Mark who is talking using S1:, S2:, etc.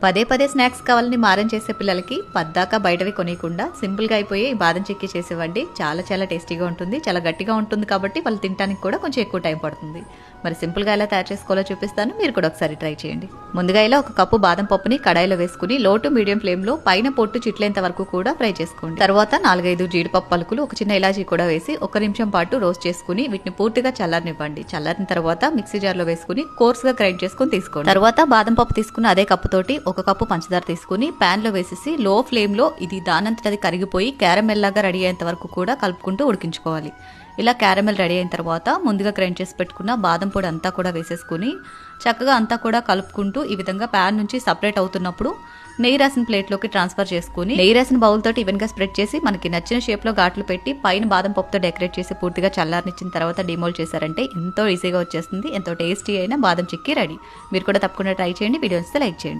S1: పదే పదే స్నాక్స్ కావాలని మారం చేసే పిల్లలకి పద్దాకా బయటవి కొనియకుండా సింపుల్గా అయిపోయి ఈ బాదం చిక్కీ చేసేవ్వండి. చాలా చాలా టేస్టీగా ఉంటుంది, చాలా గట్టిగా ఉంటుంది కాబట్టి వాళ్ళు తినడానికి కూడా కొంచెం ఎక్కువ టైం పడుతుంది. మరి సింపుల్గా ఎలా తయారు చేసుకోవాలో చూపిస్తాను, మీరు కూడా ఒకసారి ట్రై చేయండి. ముందుగా ఇలా 1 కప్పు బాదం పప్పుని కడాయిలో వేసుకుని లో టు మీడియం ఫ్లేమ్లో పైన పొట్టు చిట్లేంత వరకు కూడా ఫ్రై చేసుకోండి. తర్వాత 4-5 జీడిపప్పు పలుకులు, 1 చిన్న ఇలాచీ కూడా వేసి 1 నిమిషం పాటు రోస్ట్ చేసుకుని వీటిని పూర్తిగా చల్లారనివ్వండి. చల్లారిన తర్వాత మిక్సీ జార్లో వేసుకుని కోర్స్గా గ్రైండ్ చేసుకుని తీసుకోండి. తర్వాత బాదం పప్పు తీసుకుని అదే కప్పుతోటి 1 కప్పు పంచదార తీసుకుని ప్యాన్ లో వేసేసి లో ఫ్లేమ్ లో ఇది దానంతటది కరిగిపోయి క్యారమెల్ లాగా రెడీ అయ్యేంత వరకు కూడా కలుపుకుంటూ ఉడికించుకోవాలి. ఇలా క్యారమెల్ రెడీ అయిన తర్వాత ముందుగా గ్రైండ్ చేసి పెట్టుకున్న బాదం పొడి అంతా కూడా వేసేసుకుని చక్కగా అంతా కూడా కలుపుకుంటూ ఈ విధంగా ప్యాన్ నుంచి సపరేట్ అవుతున్నప్పుడు నెయ్యి రాసిన ప్లేట్లోకి ట్రాన్స్ఫర్ చేసుకుని నెయ్యి రాసిన బౌల్ తోటి ఈవెన్ గా స్ప్రెడ్ చేసి మనకి నచ్చిన షేప్ లో ఘాట్లు పెట్టి పైన బాదం పప్పుతో డెకరేట్ చేసి పూర్తిగా చల్లారనిచ్చిన తర్వాత డిమోల్డ్ చేశారంటే ఎంతో ఈజీగా వచ్చేస్తుంది. ఎంతో టేస్టీ అయిన బాదం చిక్కీ రెడీ. మీరు కూడా తప్పకుండా ట్రై చేయండి. వీడియో వస్తే లైక్ చేయండి.